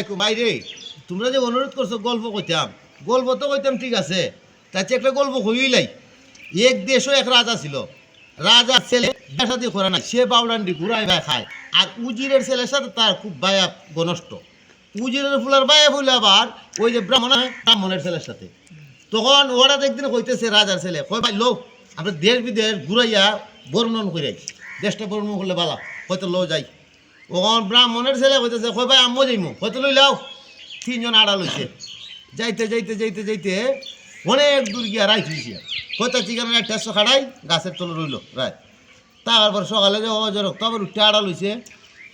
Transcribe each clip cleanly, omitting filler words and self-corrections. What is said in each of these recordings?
আলাইকুম ভাই রে, তোমরা যে অনুরোধ করছো গল্প কইতাম, গল্প তো কইতাম ঠিক আছে, তার চেয়ে একটা গল্প কইলাই। এক দেশও এক রাজা ছিল, রাজার ছেলে সাথে করা নাই, সে বাউলান্ডি ঘুরাই ভাই খায়। আর উজিরের ছেলের সাথে তার খুব বায়া ঘনষ্ট। উজিরের ফুলার বায়া ফুলে আবার ওই যে ব্রাহ্মণের ছেলের সাথে। তখন ওরা একদিন কইতেছে রাজার ছেলে, কয় ভাই লো আমরা দেশ বিদেশ ঘুরাইয়া বর্ণন করে দেশটা বর্ণন করলে বালা, হয়তো লো যাই। ওখান ব্রাহ্মণের ছেলে কইতেছে, কয় ভাই আম্মু যাইমু, হয়তো লই লাও। তিনজন আড়া লইছে, যাইতে যাইতে যাইতে যাইতে অনেক দূর গিয়া রায় থুইছে। হয়তো চিকেন রায় টেস্ট খাড়াই গাছের তলে রইল রায়। তারপর সকালে যে অজরক তারপর উঠে আড়া লইছে।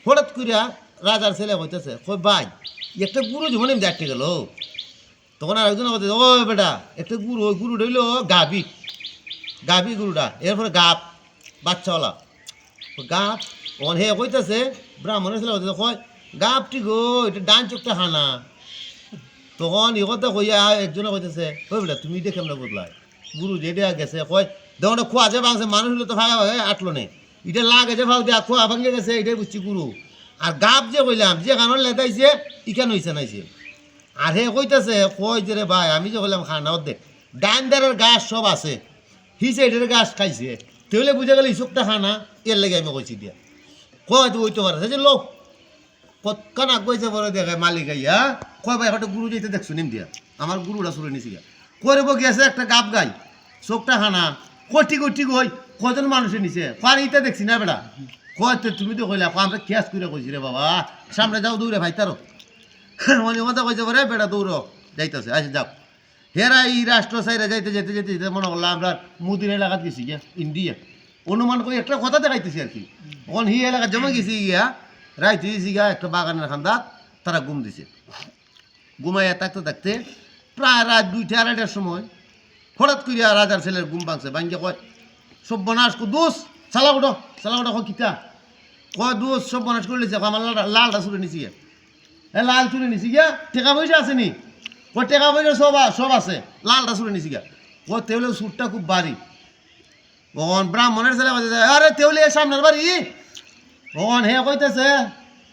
হঠাৎ করিয়া রাজার ছেলে কইতেছে, কয় ভাই একটা গুরু জীবনে দেখতে গেল। তখন আর একজন কইতেছে, ও বেটা একটা গুরু, ওই গুরু রইল গাভী, গাভী গুরুটা, এরপরে গাপ বাচ্চাওয়ালা গাপ। ওখানে হে কইতেছে ব্রাহ্মণের ছেলে কইতেছে, কয় গাপটি গো এটা ডান চোখটা হানা। তখন ই কথা কইয়া একজনে কইতেছে, কই বেটা তুমি দেখে আমরা বদলায় গুরু যেটা গেছে, কয় দেখুন খোয়া যে ভাঙছে, মানুষ হলে তো ভাঙা ভাঙে আটলো নেই, এটা লাগে যে ভাগ দেয়া খোয়া ভাঙে গেছে, এটাই বুঝছি গুরু। আর গাপ যে কইলাম যে কারণ লেদাইছে ইখান হইছে নাইছে। আর হে কইতেছে, কই যে রে ভাই আমি যে কইলাম খানা দেখ ডান দারের গাছ সব আছে, হি সাইডের গাছ খাইছে, তাহলে বুঝে গেলে ইসুকটা খানা, এর লেগে আমি কইছি দিয়া। কয় তুই ওইতে পারে যে লোক কতক্ষণ আগে বলে দেখে মালিক আইয়া, কয় ভাই একটা গুরু যেতে দেখছো নিম দিয়া, আমার গুরুটা চলে নিছি গিয়া করব গিয়েছে একটা গাপ গাই চোখটা খানা। কটি কটি কই কজন মানুষের নিছে, কয় ইটা দেখছি না বেটা। কয় তুমি তো কইলা, আমরা ক্যাশ করে কইছি রে বাবা, সামনে যাও দৌড়ে ভাই তারো মনে কথা কইছে পরে বেটা দৌড়ো যাইতেছে, আচ্ছা যাও। হেরা এই রাষ্ট্র সাইরা যাইতে যেতে যেতে যেতে মনে করলাম আমরা মুদির এলাকাত গেছি গিয়া ইন্ডিয়া, অনুমান করে একটা কথা দেখাইতেছি আর কি। ওখান হি এলাকা জমা গেছি গিয়া রাইতে দিয়েছি গিয়া একটা বাগানের খান্দাত, তারা ঘুম দিছে। ঘুমাইয়া থাকতে থাকতে প্রায় রাত 2টা 2:30টার সময় হঠাৎ করিয়া রাজার ছেলের ঘুম ভাঙছে। ভাঙ্গে কয় সব বনাস দোষ চালা উঠো কয় কিতা, কয় দোষ সব বনাস করে লিছে, আমার লালটা চুরে নিছি গিয়া। লাল চুরে নিছি গিয়া, টাকা পয়সা আছে নি, কয় টাকা পয়সা সব আছে, লালটা চুরে নিছি গিয়া। কয় তেহলে সুরটা খুব বাড়ি। ভগবান ব্রাহ্মণের ছেলে কইতেছে, আরে তেহলে সামনের বাড়ি। ভগবান হে কইতেছে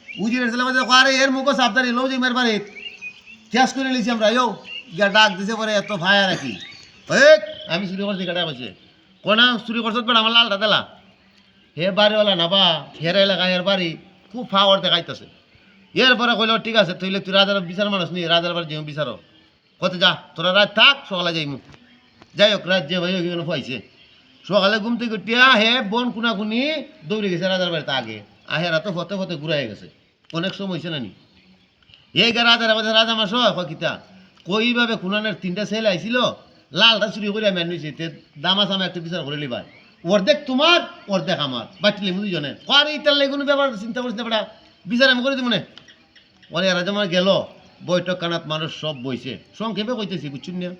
উজিরের ছেলে কইতেছে, আরে এর মুখো সাবধানি লো জিমের বাড়ি ক্যাশ করে নিছি আমরা। ইয়ো গিয়া ডাক দিছে পরে, এত ভাইয়া রাখি আমি চুরি করছি কাটা কইছে, কোনা চুরি করছত বেড়া আমার লালটা দেলা। হে বাড়িওয়ালা না বা হের এলাকায় এর বাড়ি খুব ফাওয়ার দেখাইতেছে। এরপরে কইল ঠিক আছে তুই রাজার বিচার মানুষ নি, রাজার বাড়ি যেমন বিচারো কত যা তোরা রাত থাক, সকালে যাইমু। যাই হোক রাত যে ভাই ওখানে পাইছে, সকালে ঘুম থেকে উঠিয়া হে বোন কুনাকুনি দৌড়ে গেছে রাজার বাড়িতে আগে। আহেরা তো ফতে ফতে ঘুরাই গেছে, অনেক সময় হয়েছে না নি। এই রাজার বাড়িতে রাজা মাস কিতা কইভাবে খুনানের 3টা ছেলে আইছিল, লালটা চুরি করে আমি আনিছি, দামা সামা একটা বিচার করে লিবার, অর্ধেক তোমার অর্ধেক আমার, বাটিলে দুজনে আর ইটার লেগে কোনো ব্যাপার চিন্তা করিস না বেটা, বিচার আমি করে দিব না। ওরে রাজা আমার গেল বৈঠক কানাত, মানুষ সব বইছে, সংক্ষেপে কইতেছি বুঝছুন না।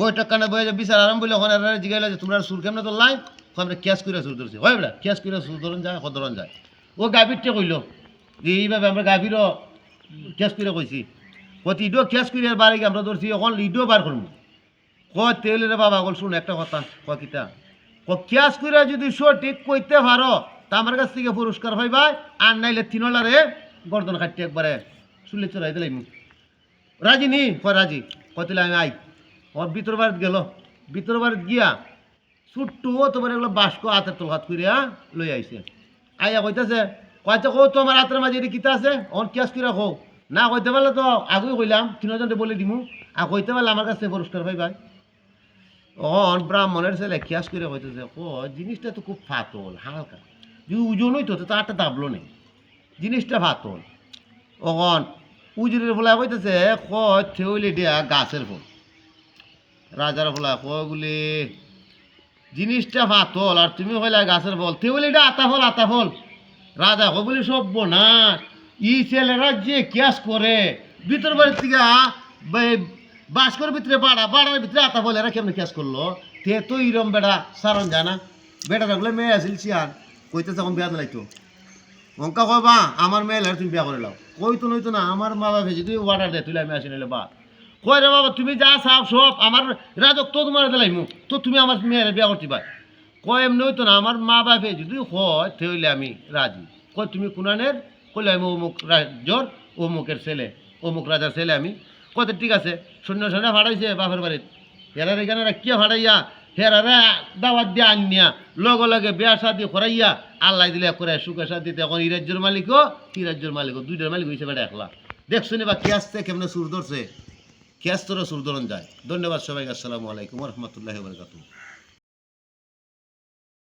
বৈঠক কানা বই বিচার আরম্ভ হইলে ওখানে জিগাইল যে তোমরা সুর কেমন তো লাই, আমরা ক্যাশ করে সুর ধরছি, হয় বেটা ক্যাশ করে সুর ধরন যায় কদরন যায়। ও গাভীরটা কইল যে এইভাবে আমরা গাভীরও ক্যাশ করে কইছি, কত ইডো ক্যাশ করে বাড়ি আমরা ধরছি, এখন ইডো বার করবো। কয় তেলে রে বাবা বল শুন একটা কথা, কয় কিতা ক্যাশ করে যদি সঠিক কইতে পারো তা আমার কাছ থেকে পুরস্কার পাইবা, আর নাইলে 3 গর্দন খাটতে একবারে চুলে চড়াই দিলাম। রাজি নি, কয় রাজি, কইলে আমি আই। ওর ভিতর বাড়িত গেল, ভিতর বাড়িত গিয়া ছুট্টু তোমার এগুলো বাস্ক হাতের তোল হাত করিয়া লই আইছে। আইয়া কইতেছে, কয়টা কো তোমার হাতের মাঝে এটি কিতা আছে, অন ক্যাশ করে কো না, কইতে পারলে তো আগুই কইলাম 3জনকে বলে দিমু, আর কইতে পারলে আমার কাছে পুরস্কার পাইবাই। অন ব্রাহ্মণের ছেলে ক্যাশ করে কইতেছে, ও জিনিসটা তো খুব ফাতল হালকা, যদি ওজন হইতো তো তারটা দাবলো নেই, জিনিসটা ফাতল। অন উজুরের ফোলা কইতেছে, কয় থেউলি দিয়া গাছের ফল। রাজার ফোলা কয় বলে জিনিসটা ফাতল আর তুমি কইলা গাছের ফল, থেউলি এটা আতা ফল। রাজা কয় বলি সব না, ই ছেলেরা যে ক্যাশ করে ভিতর বাড়ির থেকে বাস্কর ভিতরে বাড়ার ভিতরে আতা ফল, এরা কেমন ক্যাশ করলো, তে তো ইরম বেড়া সারণ জানা বেটা থাকলে মেয়ে আসিল সিয়ান, কইতে তখন বিয়া দিলাইতো। অঙ্কা কয় বা আমার মেয়ে তুমি বিয়া করে লাও, কইতো নইতো না, আমার মা বাবা যদি অর্ডার দেয় তুই আমি আসি নাইলে বা কয় রে বাবা তুমি যা চাও সব আমার রাজক তো তোমার দিলাইমু, তো তুমি আমার মেয়ের বিয়া করতে পার। কয় এমনি হইতো না, আমার মা বাপে যদি হয় তাহলে আমি রাজি। কয় তুমি কোনানের, কইলে আমি অমুক রাজ্যর অমুকের ছেলে, অমুক রাজার ছেলে আমি কত ঠিক আছে সৈন্য সৈন্য ভাড়াইছে বাপের বাড়ির হেরার এখানে রাখিয়া ভাড়াইয়া হেরারা দাওয়াত দিয়ে আনিয়া লগে লগে বিয়া শাদি করাইয়া আল্লাহ দিলে করে সুখে শান্তিতে এখন এই রাজ্যের মালিকও কি রাজ্যের মালিকও দুইটার মালিক হয়েছে বেটা একলা দেখছো নি বা কেসতে কেমনে সুর ধরছে কেস তোরা সুর ধরন যায় ধন্যবাদ সবাইকে আসসালামু আলাইকুম রহমতুল্লাহ বরকাতুহ